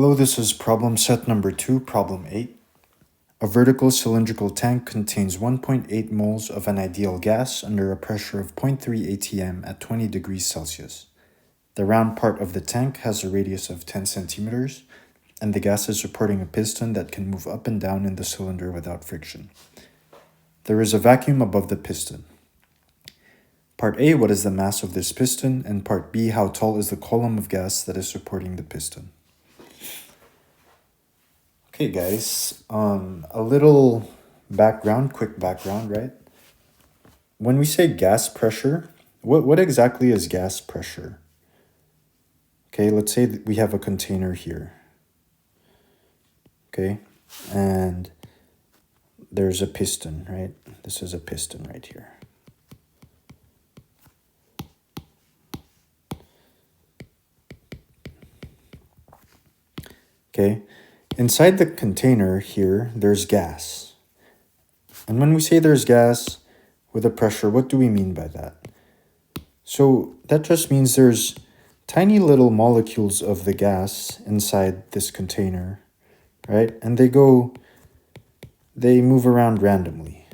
Hello, this is problem set number 2, problem 8. A vertical cylindrical tank contains 1.8 moles of an ideal gas under a pressure of 0.3 atm at 20 degrees Celsius. The round part of the tank has a radius of 10 centimeters, and the gas is supporting a piston that can move up and down in the cylinder without friction. There is a vacuum above the piston. Part A, what is the mass of this piston? And part B, how tall is the column of gas that is supporting the piston? Okay, guys, a little background, quick background, right? When we say gas pressure, what exactly is gas pressure? Okay, let's say that we have a container here. Okay, and there's a piston, right? This is a piston right here. Okay, inside the container here, there's gas. And when we say there's gas with a pressure, what do we mean by that? So that just means there's tiny little molecules of the gas inside this container, right? And they move around randomly.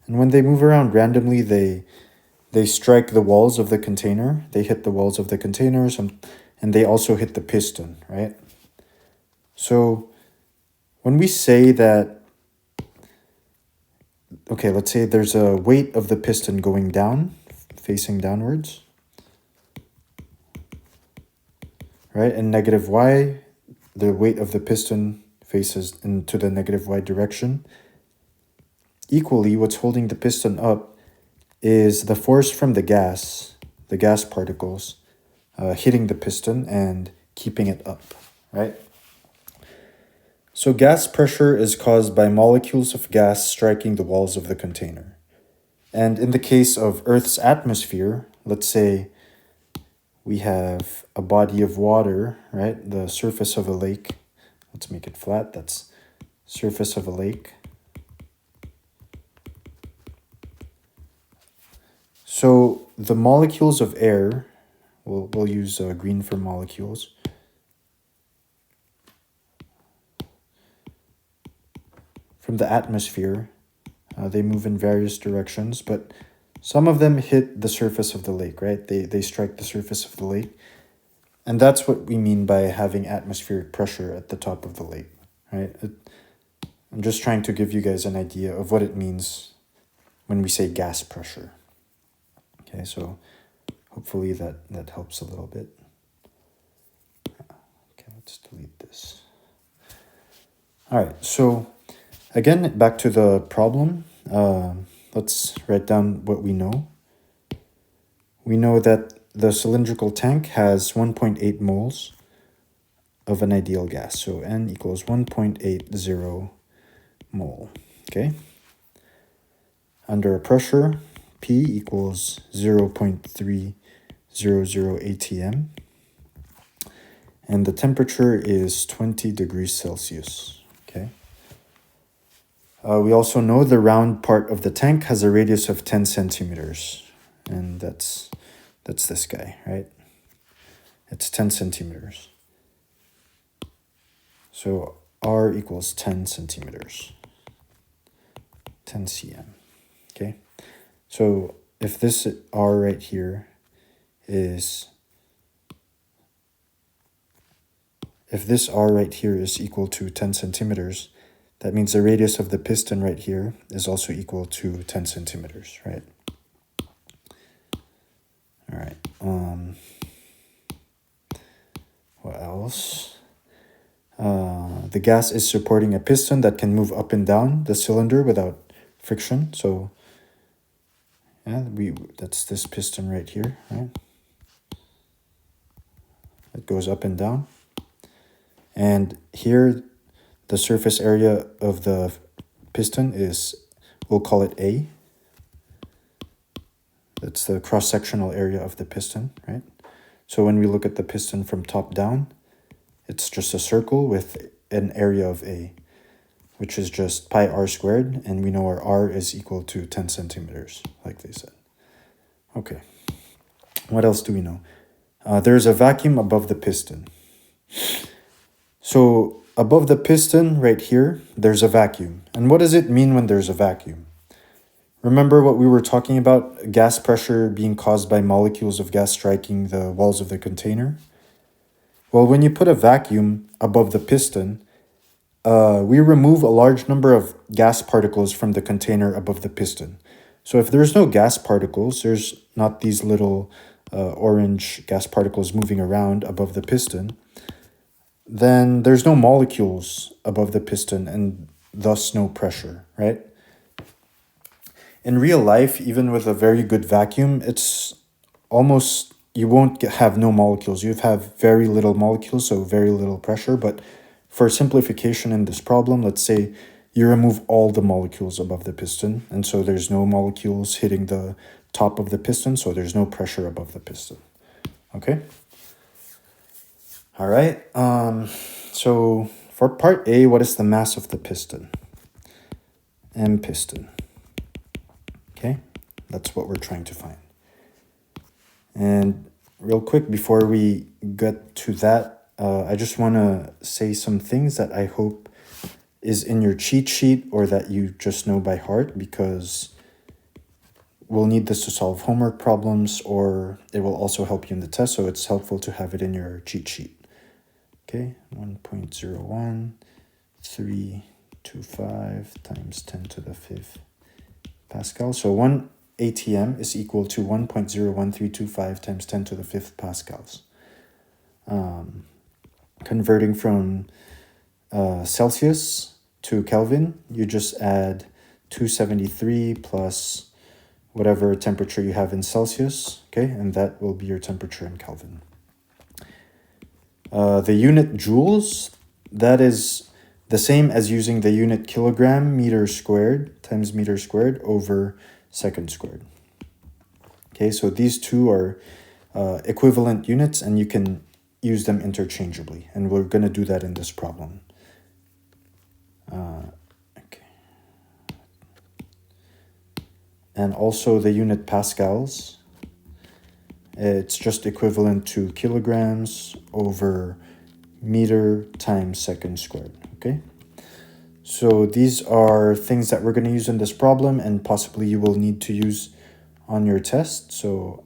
And when they move around randomly, they strike the walls of the container. They hit the walls of the containers, and they also hit the piston, right? So when we say that, okay, let's say there's a weight of the piston going down, facing downwards, right? And negative y, the weight of the piston faces into the negative y direction. Equally, what's holding the piston up is the force from the gas particles, hitting the piston and keeping it up, right? So gas pressure is caused by molecules of gas striking the walls of the container. And in the case of Earth's atmosphere, let's say we have a body of water, right? The surface of a lake. Let's make it flat. That's surface of a lake. So the molecules of air, we'll use green for molecules. From the atmosphere, they move in various directions, but some of them hit the surface of the lake, right? They strike the surface of the lake. And that's what we mean by having atmospheric pressure at the top of the lake, right? I'm just trying to give you guys an idea of what it means when we say gas pressure. Okay, so hopefully that helps a little bit. Okay, let's delete this. All right, so again, back to the problem. Let's write down what we know. We know that the cylindrical tank has 1.8 moles of an ideal gas. So N equals 1.80 mole, okay? Under a pressure, P equals 0.300 atm. And the temperature is 20 degrees Celsius, okay? We also know the round part of the tank has a radius of 10 centimeters. And that's this guy, right? It's 10 centimeters. So R equals 10 centimeters. 10 cm, okay? So if this R right here is equal to 10 centimeters, that means the radius of the piston right here is also equal to 10 centimeters, right? All right. What else? The gas is supporting a piston that can move up and down the cylinder without friction. So yeah, that's this piston right here, right? It goes up and down. And here, the surface area of the piston is, we'll call it A. That's the cross-sectional area of the piston, right? So when we look at the piston from top down, it's just a circle with an area of A, which is just pi r squared, and we know our R is equal to 10 centimeters, like they said. Okay, what else do we know? There's a vacuum above the piston. So above the piston right here, there's a vacuum. And what does it mean when there's a vacuum? Remember what we were talking about, gas pressure being caused by molecules of gas striking the walls of the container? Well, when you put a vacuum above the piston, we remove a large number of gas particles from the container above the piston. So if there's no gas particles, there's not these little orange gas particles moving around above the piston, then there's no molecules above the piston and thus no pressure, right? In real life, even with a very good vacuum, it's almost, you won't have no molecules. You have very little molecules, so very little pressure. But for simplification in this problem, let's say you remove all the molecules above the piston, and so there's no molecules hitting the top of the piston, so there's no pressure above the piston. Okay? All right. So for part A, what is the mass of the piston? M piston. Okay? That's what we're trying to find. And real quick, before we get to that, I just want to say some things that I hope is in your cheat sheet or that you just know by heart, because we'll need this to solve homework problems, or it will also help you in the test, so it's helpful to have it in your cheat sheet. Okay, 1.01325 times 10 to the 5th Pascal. So 1 ATM is equal to 1.01325 times 10 to the 5th pascals. Converting from Celsius to Kelvin, you just add 273 plus whatever temperature you have in Celsius, okay? And that will be your temperature in Kelvin. The unit joules, that is the same as using the unit kilogram meter squared times meter squared over second squared. Okay, so these two are equivalent units, and you can use them interchangeably, and we're going to do that in this problem. Okay. And also the unit pascals, it's just equivalent to kilograms over meter times second squared, okay? So these are things that we're going to use in this problem, and possibly you will need to use on your test. So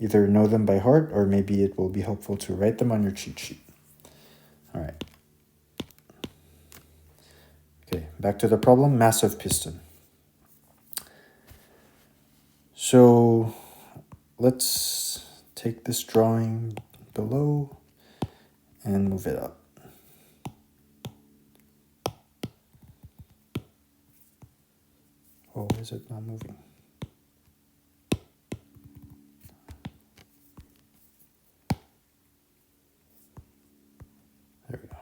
either know them by heart, or maybe it will be helpful to write them on your cheat sheet. All right. Okay, back to the problem, mass of piston. So let's take this drawing below and move it up. Oh, is it not moving? There we go.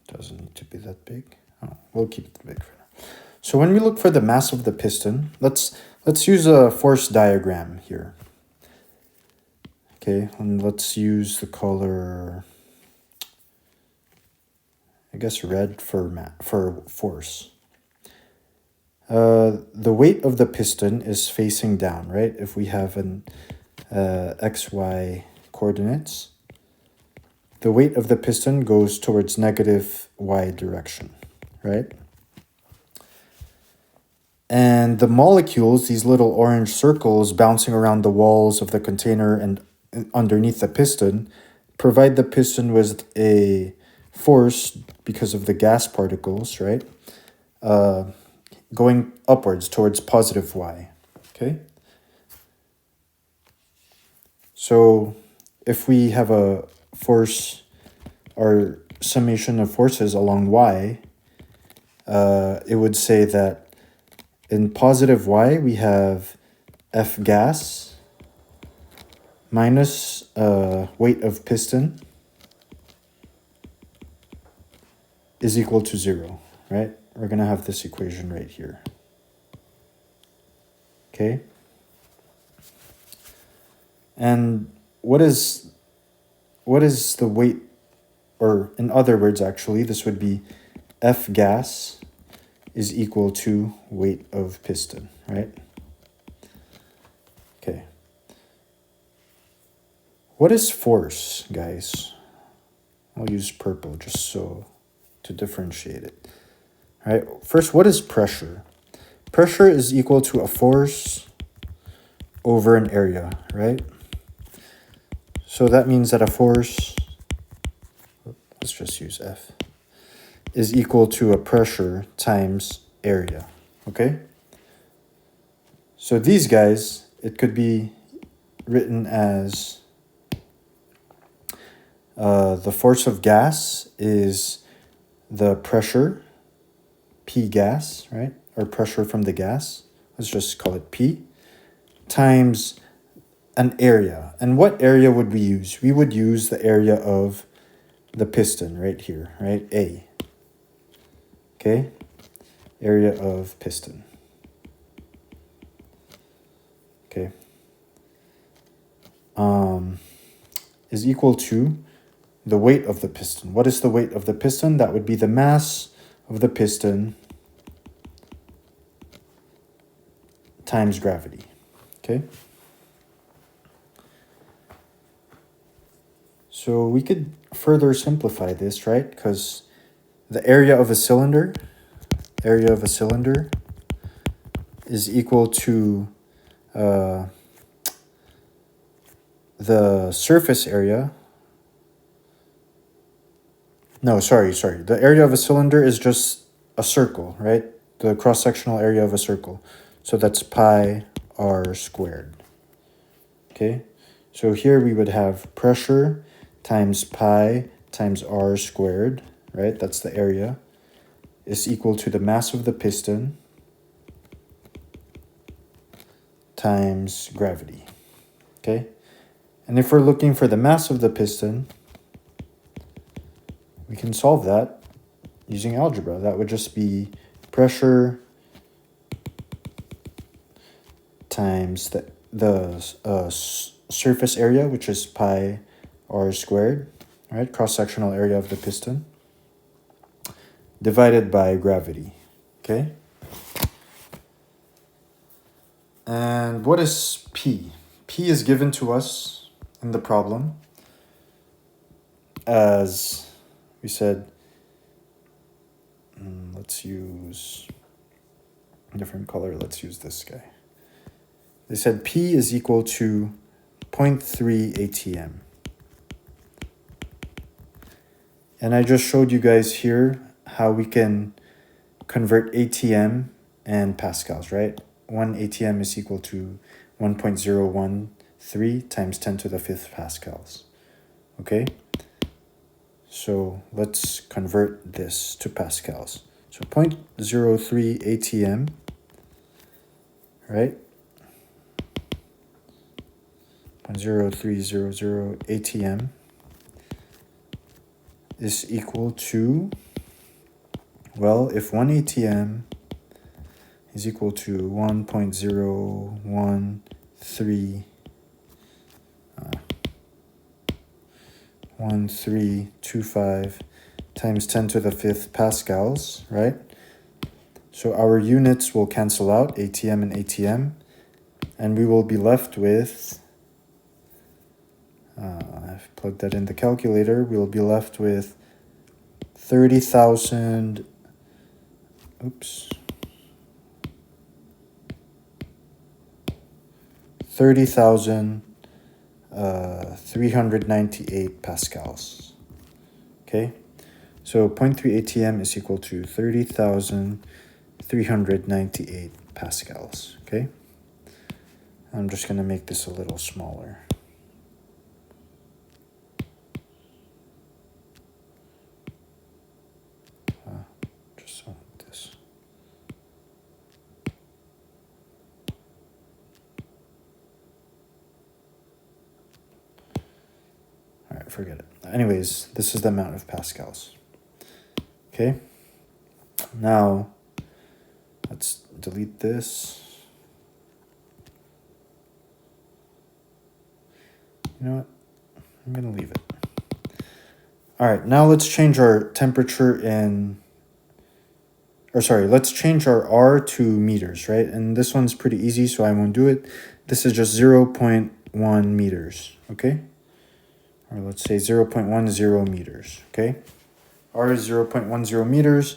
Doesn't need to be that big. Oh, we'll keep it big for now. So when we look for the mass of the piston, let's use a force diagram here. Okay, and let's use the color, I guess, red for force. The weight of the piston is facing down, right? If we have an XY coordinates, the weight of the piston goes towards negative Y direction, right? And the molecules, these little orange circles bouncing around the walls of the container and underneath the piston, provide the piston with a force because of the gas particles, right? Going upwards towards positive Y, okay? So if we have a force, or summation of forces along Y, it would say that in positive Y, we have F gas minus weight of piston is equal to 0, right? We're going to have this equation right here. Okay? And what is the weight, or in other words, actually, this would be F gas is equal to weight of piston, right? Okay. What is force, guys? I'll use purple just so to differentiate it. All right. First, what is pressure? Pressure is equal to a force over an area, right? So that means that a force, let's just use F, is equal to a pressure times area, okay? So these guys, it could be written as the force of gas is the pressure, P gas, right? Or pressure from the gas, let's just call it P, times an area. And what area would we use? We would use the area of the piston right here, right? A. Okay? Area of piston. Okay. Is equal to the weight of the piston. What is the weight of the piston? That would be the mass of the piston times gravity. Okay? So we could further simplify this, right? Because the area of a cylinder is equal to the surface area. No, sorry. The area of a cylinder is just a circle, right? The cross-sectional area of a circle. So that's pi r squared. Okay? So here we would have pressure times pi times r squared, right? That's the area, is equal to the mass of the piston times gravity. Okay? And if we're looking for the mass of the piston, we can solve that using algebra. That would just be pressure times the surface area, which is pi r squared, right? Cross-sectional area of the piston, divided by gravity, okay? And what is P? P is given to us in the problem as we said, let's use a different color. Let's use this guy. They said P is equal to 0.3 ATM. And I just showed you guys here how we can convert ATM and pascals, right? 1 ATM is equal to 1.013 times 10 to the 5th pascals. Okay? So let's convert this to pascals. So 0.03 ATM, right? 0.0300 ATM is equal to, well, if 1 ATM is equal to 1.013 1325 times 10 to the 5th pascals, right? So our units will cancel out, ATM and ATM, and we will be left with, I've plugged that in the calculator, we will be left with 30,000, 30,398 pascals. Okay, so 0.3 ATM is equal to 30,398 pascals. Okay, I'm just going to make this a little smaller. Just so this. All right, forget it. Anyways, this is the amount of pascals. Okay, now let's delete this. You know what? I'm going to leave it. All right, now let's change our temperature in or sorry, let's change our R to meters, right? And this one's pretty easy, so I won't do it. This is just 0.1 meters, okay? Or let's say 0.10 meters, okay? R is 0.10 meters.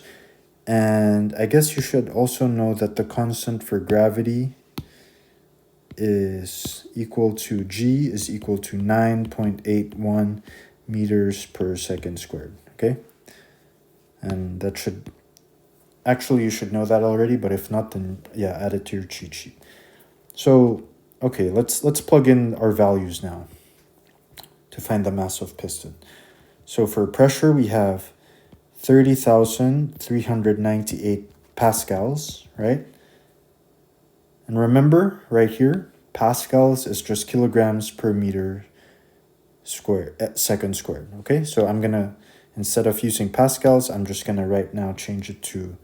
And I guess you should also know that the constant for gravity is equal to G is equal to 9.81 meters per second squared, okay? And that should, actually you should know that already, but if not, then yeah, add it to your cheat sheet. So, okay, let's plug in our values now to find the mass of piston. So for pressure, we have 30,398 pascals, right? And remember, right here, pascals is just kilograms per meter square, second squared, okay? So I'm gonna, instead of using pascals, I'm just gonna right now change it to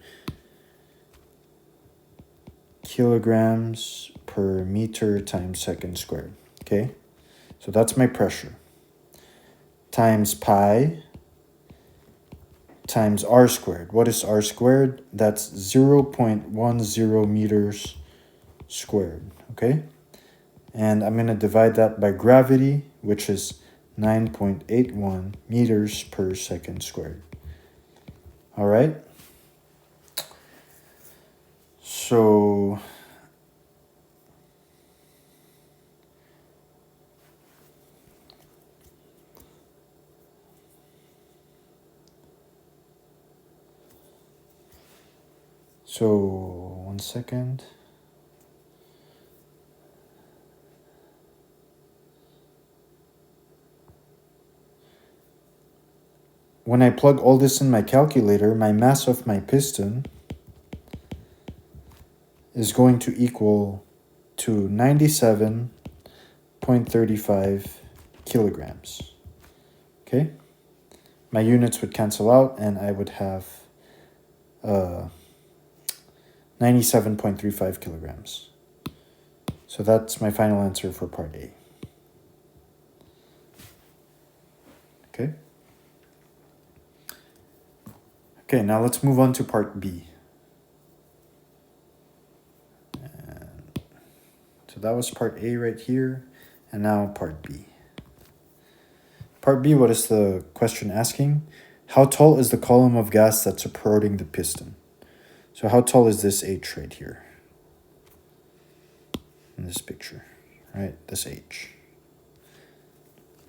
kilograms per meter times second squared, okay? So that's my pressure. Times pi times r squared. What is r squared? That's 0.10 meters squared, okay? And I'm going to divide that by gravity, which is 9.81 meters per second squared. All right? So one second. When I plug all this in my calculator, my mass of my piston is going to equal to 97.35 kilograms. Okay? My units would cancel out and I would have 97.35 kilograms. So that's my final answer for part A. Okay? Okay, now let's move on to part B. And so that was part A right here, and now part B. Part B, what is the question asking? How tall is the column of gas that's supporting the piston? So how tall is this H right here? In this picture, right? This H.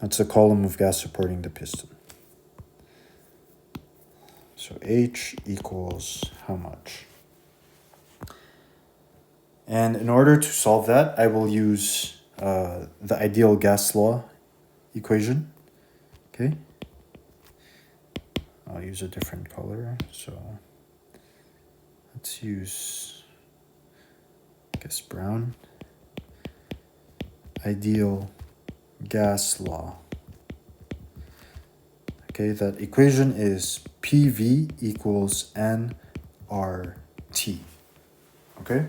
That's the column of gas supporting the piston. So H equals how much? And in order to solve that, I will use the ideal gas law equation. Okay. I'll use a different color. So let's use, I guess, brown. Ideal gas law. Okay, that equation is PV equals nRT. Okay?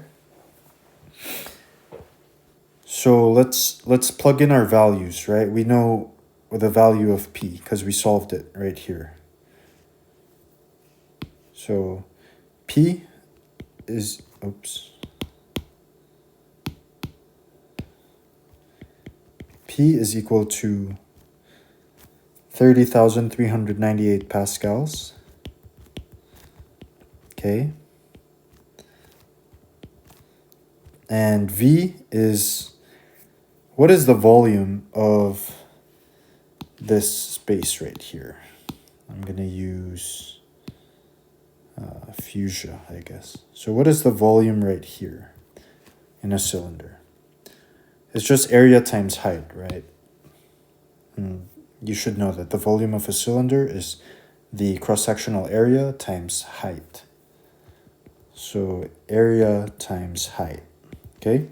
So let's plug in our values, right? We know the value of P because we solved it right here. So P is, P is equal to 30,398 pascals. Okay. And V is, what is the volume of this space right here? I'm going to use fuchsia, I guess. So what is the volume right here in a cylinder? It's just area times height, right? You should know that the volume of a cylinder is the cross-sectional area times height. So area times height, okay?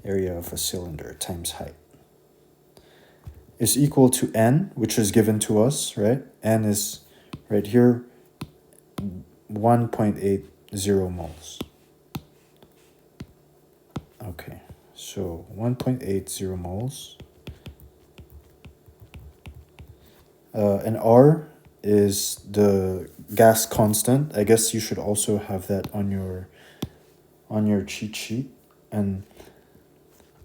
Area of a cylinder times height is equal to N, which is given to us, right? N is right here, 1.80 moles. Okay, so 1.80 moles. And R is the gas constant. I guess you should also have that on your cheat sheet. And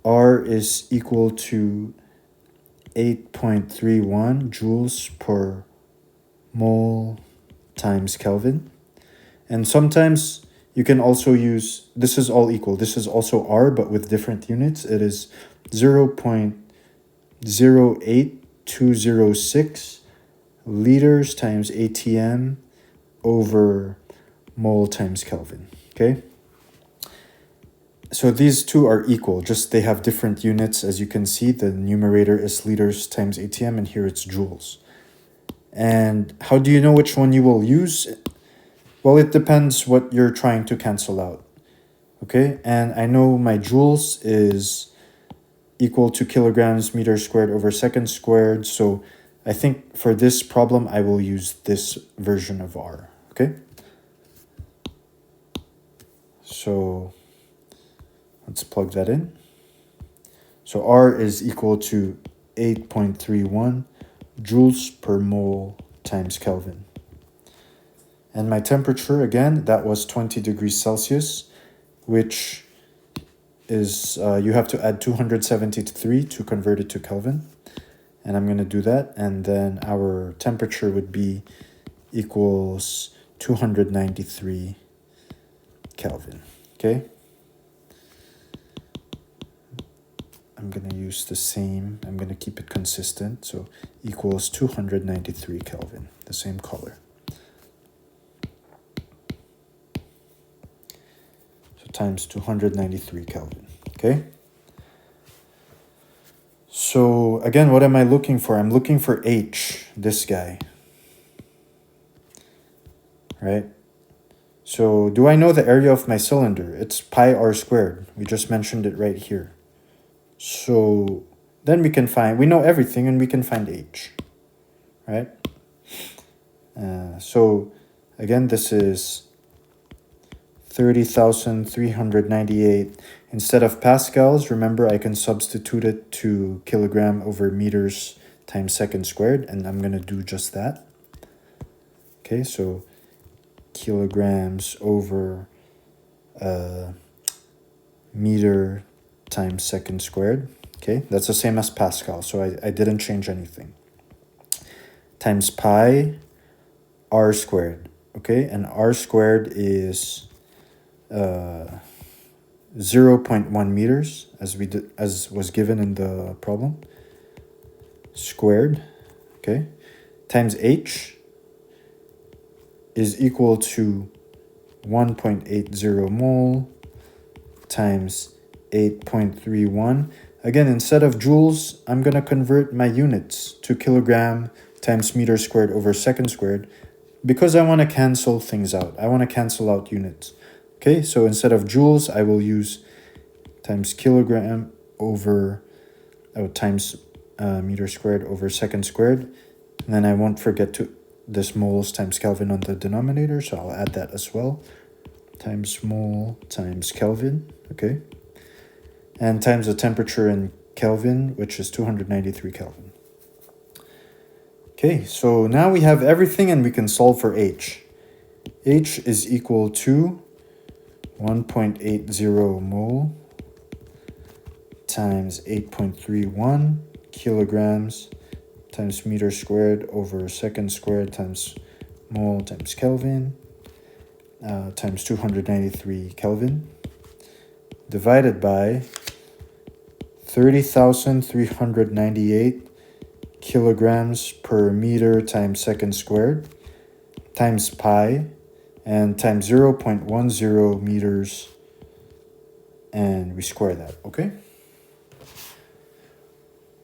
R is equal to 8.31 joules per mole times Kelvin. And sometimes you can also use, this is all equal. This is also R, but with different units. It is 0.08206 liters times ATM over mole times Kelvin, okay? So these two are equal, just they have different units. As you can see, the numerator is liters times ATM, and here it's joules. And how do you know which one you will use? Well, it depends what you're trying to cancel out, okay? And I know my joules is equal to kilograms meters squared over seconds squared, so I think for this problem, I will use this version of R, okay? So let's plug that in. So R is equal to 8.31 joules per mole times Kelvin. And my temperature, again, that was 20 degrees Celsius, which is, you have to add 273 to convert it to Kelvin. And I'm going to do that. And then our temperature would be equals 293 Kelvin, okay? I'm going to use the same, I'm going to keep it consistent. So equals 293 Kelvin, the same color. So times 293 Kelvin, okay? So again, what am I looking for? I'm looking for H, this guy, right? So do I know the area of my cylinder? It's pi r squared. We just mentioned it right here. So then we can find, we know everything and we can find H, right? So again, this is 30,398. Instead of pascals, remember I can substitute it to kilogram over meters times second squared, and I'm going to do just that. Okay, so kilograms over meter times second squared. Okay, that's the same as Pascal, so I didn't change anything. Times pi r squared. Okay, and r squared is 0.1 meters, as was given in the problem, squared. Okay, times h is equal to 1.80 mole times 8.31. Again, instead of joules, I'm going to convert my units to kilogram times meter squared over second squared because I want to cancel things out. I want to cancel out units. Okay, so instead of joules, I will use times kilogram over, times meter squared over second squared. And then I won't forget to this moles times Kelvin on the denominator, so I'll add that as well. Times mole times Kelvin, okay? And times the temperature in Kelvin, which is 293 Kelvin. Okay, so now we have everything and we can solve for H. H is equal to 1.80 mole times 8.31 kilograms times meter squared over second squared times mole times Kelvin times 293 Kelvin divided by 30,398 kilograms per meter times second squared times pi and times 0.10 meters, and we square that, okay?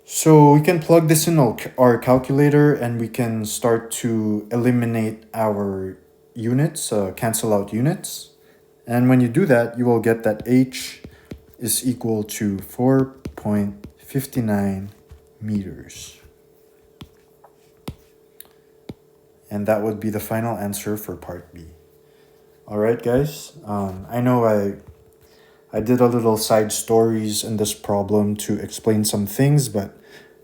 So we can plug this in our calculator and we can start to eliminate our units, cancel out units. And when you do that, you will get that H is equal to 4.59 meters. And that would be the final answer for part B. All right, guys. I know I did a little side stories in this problem to explain some things, but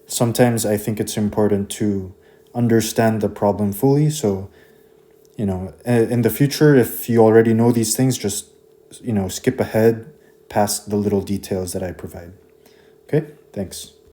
sometimes I think it's important to understand the problem fully. So, you know, in the future, if you already know these things, just, you know, skip ahead past the little details that I provide. Okay, thanks.